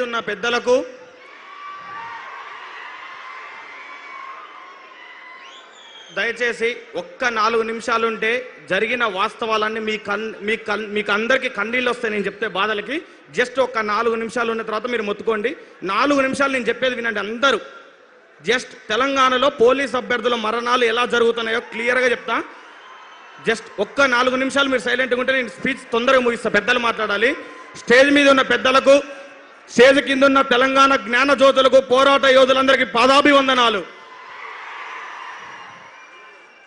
ఉన్న పెద్దలకు దయచేసి ఒక్క 4 నిమిషాలుంటే జరిగిన వాస్తవాలన్నీ మీకు అందరికీ కన్నీళ్ళు వస్తాయి. నేను చెప్తే బాధలకి జస్ట్ ఒక్క 4 నిమిషాలు ఉన్న తర్వాత మీరు మొత్తుకోండి. 4 నిమిషాలు నేను చెప్పేది వినండి అందరూ. జస్ట్ తెలంగాణలో పోలీస్ అభ్యర్థుల మరణాలు ఎలా జరుగుతున్నాయో క్లియర్గా చెప్తా. జస్ట్ ఒక్క 4 నిమిషాలు మీరు సైలెంట్గా ఉంటే నేను స్పీచ్ తొందరగా ముగిస్తా. పెద్దలు మాట్లాడాలి. స్టేజ్ మీద ఉన్న పెద్దలకు, స్టేజ్ కింద ఉన్న తెలంగాణ జ్ఞాన జ్యోతులకు, పోరాట యోధులందరికీ పాదాభివందనాలు.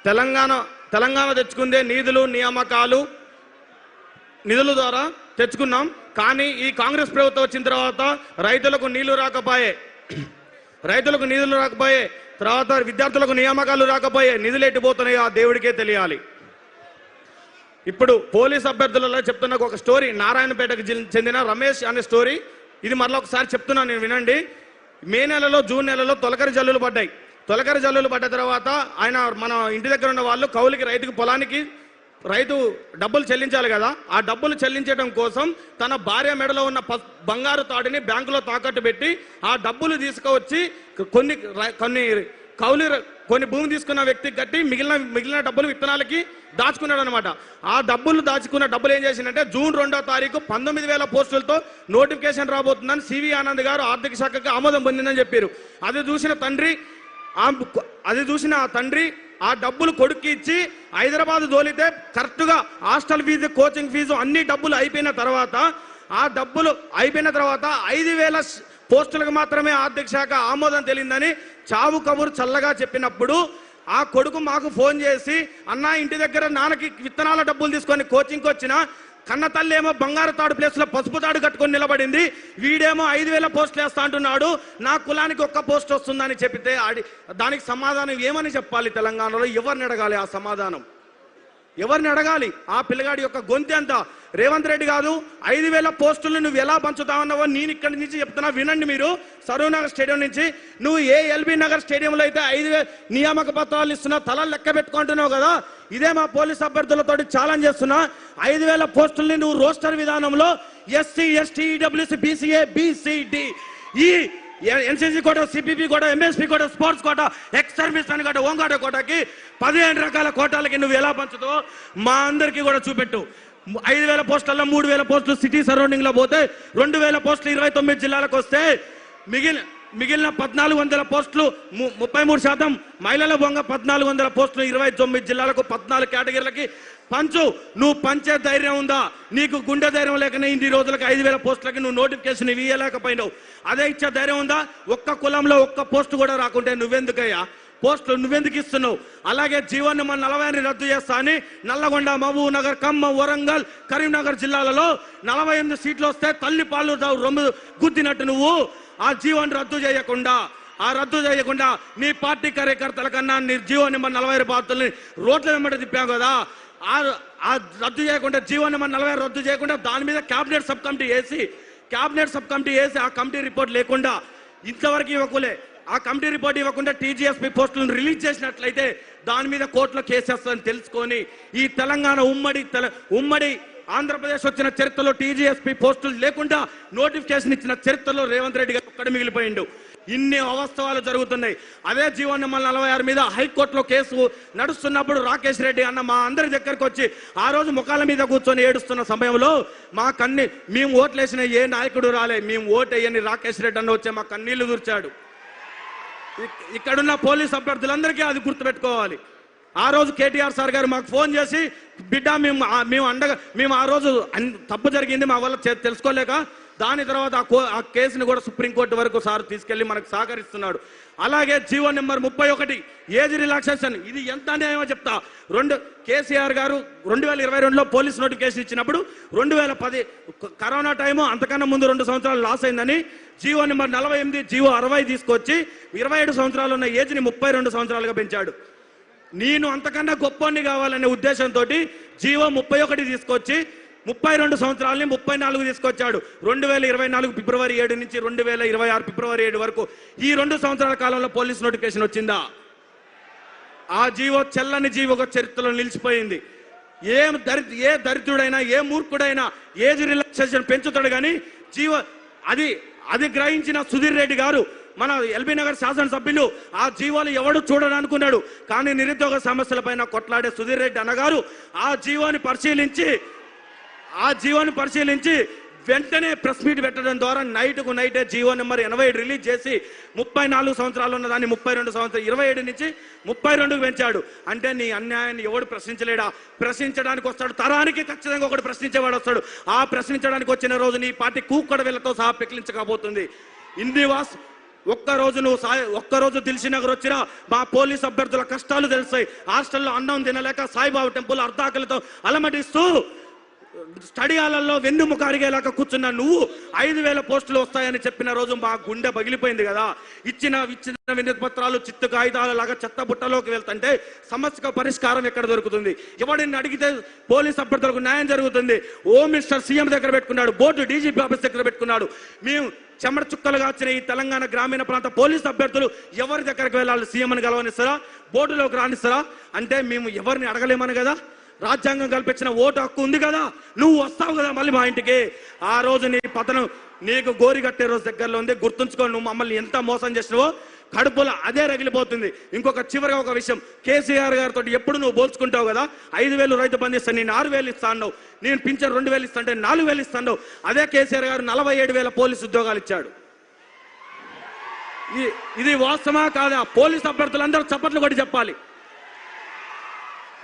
తెలంగాణ తెచ్చుకుందే నిధులు నియామకాలు నిధుల ద్వారా తెచ్చుకున్నాం. కానీ ఈ కాంగ్రెస్ ప్రభుత్వం వచ్చిన తర్వాత రైతులకు నీళ్లు రాకపోయే, తర్వాత విద్యార్థులకు నియామకాలు రాకపోయే, నిధులు ఎట్టిపోతున్నాయో ఆ దేవుడికే తెలియాలి. ఇప్పుడు పోలీస్ అభ్యర్థులలో చెప్తున్న ఒక స్టోరీ, నారాయణపేటకు చెందిన రమేష్ అనే స్టోరీ. ఇది మరలా ఒకసారి చెప్తున్నాను నేను, వినండి. మే నెలలో జూన్ నెలలో తొలకరి జల్లులు పడ్డాయి. తొలకరి జల్లులు పడ్డ తర్వాత ఆయన మన ఇంటి దగ్గర ఉన్న వాళ్ళు కౌలుకి రైతుకు పొలానికి రైతు డబ్బులు చెల్లించాలి కదా. ఆ డబ్బులు చెల్లించడం కోసం తన భార్య మెడలో ఉన్న బంగారు తాడిని బ్యాంకులో తాకట్టు పెట్టి ఆ డబ్బులు తీసుకువచ్చి కొన్ని భూమి తీసుకున్న వ్యక్తికి కట్టి మిగిలిన డబ్బులు విత్తనాలకి దాచుకున్నాడు అనమాట. ఆ దాచుకున్న డబ్బులు ఏం చేసిందంటే జూన్ 2వ తారీఖు 19,000 పోస్టులతో నోటిఫికేషన్ రాబోతుందని సివి ఆనంద్ గారు ఆర్థిక శాఖకు ఆమోదం పొందిందని చెప్పారు. అది చూసిన ఆ తండ్రి ఆ డబ్బులు కొడుక్కి ఇచ్చి హైదరాబాద్ తోలితే కరెక్ట్గా హాస్టల్ ఫీజు, కోచింగ్ ఫీజు అన్ని డబ్బులు అయిపోయిన తర్వాత 5,000 పోస్టులకు మాత్రమే ఆర్థిక శాఖ ఆమోదం తెలియదని చావు కబురు చల్లగా చెప్పినప్పుడు ఆ కొడుకు మాకు ఫోన్ చేసి, అన్నా ఇంటి దగ్గర నాన్నకి విత్తనాల డబ్బులు తీసుకొని కోచింగ్కి వచ్చిన కన్న తల్లి ఏమో బంగారు తాడు ప్లేస్లో పసుపు తాడు కట్టుకొని నిలబడింది, వీడేమో 5,000 పోస్టులు వేస్తా అంటున్నాడు, నా కులానికి ఒక్క పోస్ట్ వస్తుందని చెప్తే దానికి సమాధానం ఏమని చెప్పాలి? తెలంగాణలో ఎవరిని అడగాలి? ఆ సమాధానం ఎవరిని అడగాలి? ఆ పిల్లగాడి యొక్క గొంతు ఎంత? రేవంత్ రెడ్డి కాదు, 5,000 పోస్టులు నువ్వు ఎలా పంచుతావన్నావో నేను ఇక్కడి నుంచి చెప్తున్నా, వినండి మీరు. సరూర్ నగర్ స్టేడియం నుంచి నువ్వు ఏ ఎల్బీ నగర్ స్టేడియంలో అయితే 5,000 నియామక పత్రాలు ఇస్తున్నావు, తలలు లెక్క పెట్టుకుంటున్నావు కదా. ఇదే మా పోలీస్ అభ్యర్థులతో ఛాలెంజ్ చేస్తున్నా, 5,000 పోస్టుల్ని నువ్వు రోస్టర్ విధానంలో SC, ST, EWC, BCA, BCD, ఈ NCC quota, CPP quota, MSP quota, sports quota, ex servicemen quota, home guard కోటకి 15 రకాల కోటాలకి నువ్వు ఎలా పంచుతావు మా అందరికీ కూడా చూపెట్టు. 5,000 పోస్టుల్లో 3,000 పోస్టులు సిటీ సరౌండింగ్ లో పోతే 2,000 పోస్టులు 29 జిల్లాలకు వస్తే మిగిలిన 1,400 పోస్టులు 33% మహిళల బొంగ 1,400 పోస్టులు 29 జిల్లాలకు 14 కేటగిరీలకి పంచు. నువ్వు పంచే ధైర్యం ఉందా? నీకు గుండె ధైర్యం లేకనే ఇన్ని రోజులకు 5,000 పోస్టులకి నువ్వు నోటిఫికేషన్ ఇవ్వలేకపోయినావు. అదే ఇచ్చే ధైర్యం ఉందా? ఒక్క కులంలో ఒక్క పోస్టు కూడా రాకుంటే నువ్వెందుకయ్యా పోస్టులు నువ్వెందుకు ఇస్తున్నావు? అలాగే జీవన్ నెంబర్ 40 రద్దు చేస్తా అని నల్లగొండ, మహబూబ్ నగర్, ఖమ్మం, వరంగల్, కరీంనగర్ జిల్లాలలో 48 సీట్లు వస్తే తల్లి పాలు రొమ్ము గుద్దినట్టు నువ్వు ఆ జీవన్ రద్దు చేయకుండా నీ పార్టీ కార్యకర్తల కన్నా నీ జీవన్ నెంబర్ 40 బాధ్యతల్ని రోడ్ల వెంబడి తిప్పావు కదా. ఆ రద్దు చేయకుండా, జీవన్ నెంబర్ 40 రద్దు చేయకుండా దాని మీద క్యాబినెట్ సబ్ కమిటీ వేసి ఆ కమిటీ రిపోర్ట్ లేకుండా ఇంతవరకు ఇవ్వకులే. ఆ కమిటీ రిపోర్ట్ ఇవ్వకుండా టీజీఎస్పీ పోస్టులను రిలీజ్ చేసినట్లయితే దాని మీద కోర్టులో కేసేస్తుందని తెలుసుకొని ఈ తెలంగాణ ఉమ్మడి ఆంధ్రప్రదేశ్ వచ్చిన చరిత్రలో టీజీఎస్పీ పోస్టులు లేకుండా నోటిఫికేషన్ ఇచ్చిన చరిత్రలో రేవంత్ రెడ్డి గారు ఒక్కడ మిగిలిపోయిండు. ఇన్ని అవాస్తవాలు జరుగుతున్నాయి. అదే జీవన్ నెంబర్ 46 మీద హైకోర్టులో కేసు నడుస్తున్నప్పుడు రాకేష్ రెడ్డి అన్న మా అందరి దగ్గరకు వచ్చి ఆ రోజు ముఖాల మీద కూర్చొని ఏడుస్తున్న సమయంలో మేము ఓట్లేసిన ఏ నాయకుడు రాలే, మేము ఓటేయని రాకేష్ రెడ్డి అన్న వచ్చే మా కన్నీళ్లు దూర్చాడు. ఇక్కడున్న పోలీస్ అభ్యర్థులందరికీ అది గుర్తుపెట్టుకోవాలి. ఆ రోజు కేటీఆర్ సార్ గారు మాకు ఫోన్ చేసి, బిడ్డ మేము ఆ రోజు తప్పు జరిగింది మా వల్ల తెలుసుకోలేక దాని తర్వాత ఆ కేసుని కూడా సుప్రీంకోర్టు వరకు సార్ తీసుకెళ్లి మనకు సహకరిస్తున్నాడు. అలాగే జీవో నెంబర్ 31 ఏజ్ రిలాక్సేషన్, ఇది ఎంత అన్యాయమో చెప్తా. కేసీఆర్ గారు 2022లో పోలీస్ నోటిఫికేషన్ ఇచ్చినప్పుడు 2010 కరోనా టైము, అంతకన్నా ముందు 2 సంవత్సరాలు లాస్ అయిందని జీవో నెంబర్ 48, జీవో 60 తీసుకొచ్చి 27 సంవత్సరాలు ఉన్న ఏజ్ని 32 సంవత్సరాలుగా పెంచాడు. నేను అంతకన్నా గొప్పని కావాలనే ఉద్దేశంతో జీవో 31 తీసుకొచ్చి 32 సంవత్సరాలని 34 తీసుకొచ్చాడు. 2024 ఫిబ్రవరి 7 నుంచి 2026 ఫిబ్రవరి 7 వరకు ఈ 2 సంవత్సరాల కాలంలో పోలీస్ నోటిఫికేషన్ వచ్చిందా? ఆ జీవో చెల్లని జీవో చరిత్రలో నిలిచిపోయింది. ఏ దరిద్రుడైనా ఏ మూర్ఖుడైనా ఏజ్ రిలాక్సేషన్ పెంచుతాడు కానీ జీవో అది అది గ్రహించిన సుధీర్ రెడ్డి గారు మన ఎల్బీ నగర్ శాసనసభ్యులు ఆ జీవోలు ఎవడు చూడాలనుకున్నాడు. కానీ నిరుద్యోగ సమస్యలపైన కొట్లాడే సుధీర్ రెడ్డి అన్నగారు ఆ జీవోని పరిశీలించి వెంటనే ప్రెస్ మీట్ పెట్టడం ద్వారా నైట్కు నైటే జీవో నెంబర్ 87 రిలీజ్ చేసి 34 సంవత్సరాలు ఉన్న దాన్ని 32 సంవత్సరాలు 27 నుంచి 32కు పెంచాడు. అంటే నీ అన్యాయాన్ని ఎవడు ప్రశ్నించలేడా? ప్రశ్నించడానికి వస్తాడు, తరానికి ఖచ్చితంగా ఒకడు ప్రశ్నించేవాడు వస్తాడు. ఆ ప్రశ్నించడానికి వచ్చిన రోజు నీ పార్టీ కూక్కడ వీళ్ళతో సహా పెకిలించకపోతుంది. ఇందివాస్ ఒక్కరోజు దిల్షుఖ్నగర్ వచ్చినా మా పోలీస్ అభ్యర్థుల కష్టాలు తెలుస్తాయి. హాస్టల్లో అన్నం తినలేక సాయిబాబా టెంపుల్ అర్ధాకలతో అలమటిస్తూ స్టడీ హాలల్లో వెన్నుముక అరిగేలాగా కూర్చున్నా నువ్వు 5,000 పోస్టులు వస్తాయని చెప్పిన రోజు మా గుండె పగిలిపోయింది కదా. ఇచ్చిన వినతి పత్రాలు చిత్తు కాగితాల లాగా చెత్త బుట్టలోకి వెళ్తుంటే సమస్యకు పరిష్కారం ఎక్కడ దొరుకుతుంది? ఎవడిని అడిగితే పోలీస్ అభ్యర్థులకు న్యాయం జరుగుతుంది? హోమ్ మినిస్టర్ సీఎం దగ్గర పెట్టుకున్నాడు, బోర్డు డీజీపీ ఆఫీస్ దగ్గర పెట్టుకున్నాడు. మేము చెమట చుక్కలుగా వచ్చిన ఈ తెలంగాణ గ్రామీణ ప్రాంత పోలీస్ అభ్యర్థులు ఎవరి దగ్గరకు వెళ్ళాలి? సీఎంని కలవనిస్తారా? బోర్డులోకి రానిస్తారా? అంటే మేము ఎవరిని అడగలేమని కదా. రాజ్యాంగం కల్పించిన ఓటు హక్కు ఉంది కదా. నువ్వు వస్తావు కదా మళ్ళీ మా ఇంటికి. ఆ రోజు నీ పతనం నీకు గోరి కట్టే రోజు దగ్గరలో ఉంది. గుర్తుంచుకో, నువ్వు మమ్మల్ని ఎంత మోసం చేసినావో కడుపులో అదే రగిలిపోతుంది. ఇంకొక చివరిగా ఒక విషయం, కేసీఆర్ గారితో ఎప్పుడు నువ్వు పోల్చుకుంటావు కదా. 5,000 రైతు బంధు ఇస్తాను, నేను 6,000 ఇస్తా అన్నావు. నేను పింఛన్ 2,000 ఇస్తాంటే 4,000 ఇస్తాను. అదే కేసీఆర్ గారు 47,000 పోలీసు ఉద్యోగాలు ఇచ్చాడు. ఇది వాస్తవమా కాదా? పోలీస్ అభ్యర్థులందరూ చప్పట్లు కొట్టి చెప్పాలి.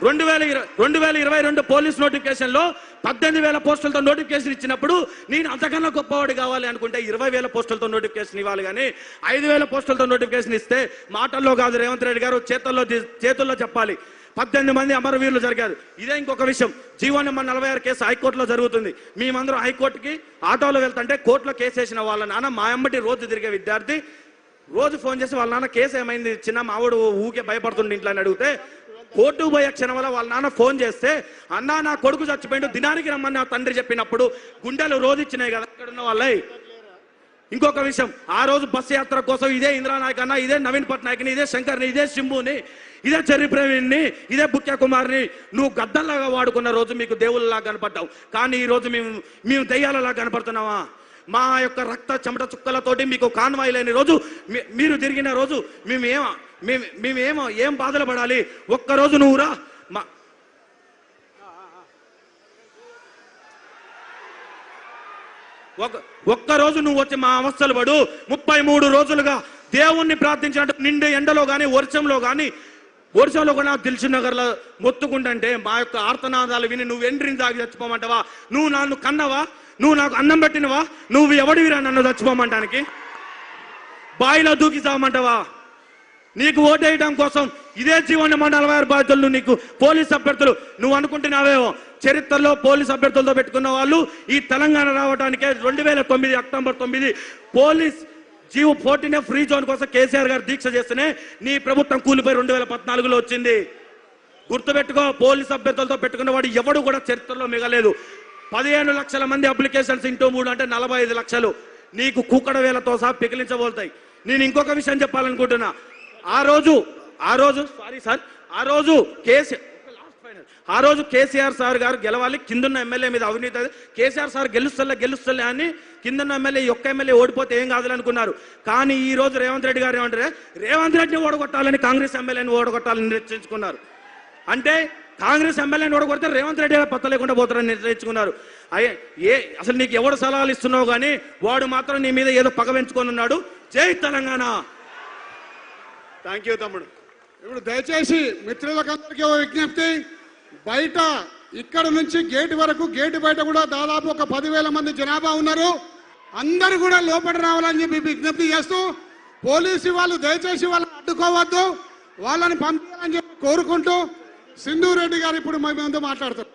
2022 పోలీస్ నోటిఫికేషన్ లో 18,000 పోస్టులతో నోటిఫికేషన్ ఇచ్చినప్పుడు నేను అంతకన్నా గొప్పవాడు కావాలి అనుకుంటే 20,000 పోస్టులతో నోటిఫికేషన్ ఇవ్వాలి. కానీ 5,000 పోస్టులతో నోటిఫికేషన్ ఇస్తే మాటల్లో కాదు, రేవంత్ రెడ్డి గారు చేతుల్లో చెప్పాలి. 18 మంది అమరవీరులు జరిగారు. ఇదే ఇంకొక విషయం, జీవో నెంబర్ 46 కేసు హైకోర్టులో జరుగుతుంది. మేమందరం హైకోర్టుకి ఆటోలో వెళ్తుంటే కోర్టులో కేసు వేసిన వాళ్ళ నాన్న మా అమ్మటి రోజు తిరిగే విద్యార్థి రోజు ఫోన్ చేసి వాళ్ళ నాన్న కేసు ఏమైంది చిన్న మావాడు ఊకే భయపడుతుండే ఇంట్లో అని అడిగితే కోర్టుకు పోయే క్షణం వల్ల వాళ్ళ నాన్న ఫోన్ చేస్తే అన్నా నా కొడుకు చచ్చిపోయిండు దినానికి రమ్మని నా తండ్రి చెప్పినప్పుడు గుండెలు రోజు ఇచ్చినాయి కదా ఇక్కడ ఉన్న వాళ్ళే. ఇంకొక విషయం, ఆ రోజు బస్సు యాత్ర కోసం ఇదే ఇంద్రానాయక్ అన్న, ఇదే నవీన్ పట్నాయక్ని, ఇదే శంకర్ని, ఇదే శంభుని, ఇదే చెర్రి ప్రవీణ్ని, ఇదే బుక్యా కుమార్ని నువ్వు గద్దల్లాగా వాడుకున్న రోజు మీకు దేవుళ్ళలాగా కనపడ్డావు. కానీ ఈ రోజు మేము దెయ్యాలలాగా కనపడుతున్నావా? మా యొక్క రక్త చెమట చుక్కలతోటి మీకు కాన్వాయ్ లేని రోజు మీరు తిరిగిన రోజు మేమేమో ఏం బాధలు పడాలి? ఒక్కరోజు నువ్వు రా, ఒక్కరోజు నువ్వు వచ్చి మా అవస్థలు పడు. 33 రోజులుగా దేవుణ్ణి ప్రార్థించినట్టు నిండే ఎండలో కానీ వర్షంలో కూడా దిల్షుఖ్నగర్లో మొత్తుకుంటుంటే మా యొక్క ఆర్తనాదాలు విని నువ్వు ఎండ్రిని తాగి చచ్చిపోమంటావా? నువ్వు నన్ను కన్నవా? నువ్వు నాకు అన్నం పెట్టినవా? నువ్వు ఎవడివిరా నన్ను చచ్చిపోమంటానికి? బాయిలో దూకి చావమంటావా? నీకు ఓటేయడం కోసం ఇదే జీవో నెంబర్ 46 బాధ్యతలు నీకు పోలీస్ అభ్యర్థులు నువ్వు అనుకుంటున్నావేమో. చరిత్రలో పోలీస్ అభ్యర్థులతో పెట్టుకున్న వాళ్ళు ఈ తెలంగాణ రావడానికే 2009 October 9 police GO 14 free zone కోసం కేసీఆర్ గారు దీక్ష చేస్తేనే నీ ప్రభుత్వం కూలిపోయి 2014లో వచ్చింది. గుర్తుపెట్టుకో, పోలీస్ అభ్యర్థులతో పెట్టుకున్న వాడు ఎవడు కూడా చరిత్రలో మిగలేదు. 15 లక్షల మంది అప్లికేషన్స్ ఇంటూ 3 అంటే 45 లక్షలు నీకు కుక్కడ వేలతో సహా పికిలించబోతాయి. నేను ఇంకొక విషయం చెప్పాలనుకుంటున్నా. ఆ రోజు కేసీఆర్ సార్ గారు గెలవాలి, కిందన్న ఎమ్మెల్యే మీద అవినీతి, కేసీఆర్ సార్ గెలుస్తలే అని కిందన్న ఎమ్మెల్యే ఒక్క ఎమ్మెల్యే ఓడిపోతే ఏం కాదులనుకున్నారు. కానీ ఈ రోజు రేవంత్ రెడ్డి గారు ఏమంటారు? రేవంత్ రెడ్డిని ఓడగొట్టాలని కాంగ్రెస్ ఎమ్మెల్యేని ఓడగొట్టాలని నిర్ణయించుకున్నారు. అంటే కాంగ్రెస్ ఎమ్మెల్యేని ఓడగొడితే రేవంత్ రెడ్డి గారు పత్త లేకుండా పోతారని నిర్ణయించుకున్నారు. అసలు నీకు ఎవడు సలహాలు ఇస్తున్నావు కానీ వాడు మాత్రం నీ మీద ఏదో పగ పెంచుకొని ఉన్నాడు. జై తెలంగాణ. థ్యాంక్ యూ తమ్ముడు. ఇప్పుడు దయచేసి మిత్రులకందరికీ విజ్ఞప్తి, బయట ఇక్కడ నుంచి గేటు వరకు, గేటు బయట కూడా దాదాపు ఒక 10,000 మంది జనాభా ఉన్నారు. అందరూ కూడా లోపల రావాలని చెప్పి విజ్ఞప్తి చేస్తూ, పోలీసు వాళ్ళు దయచేసి వాళ్ళని అడ్డుకోవద్దు, వాళ్ళని పంపించాలని చెప్పి కోరుకుంటూ సింధూరెడ్డి గారు ఇప్పుడు మేము మాట్లాడతారు.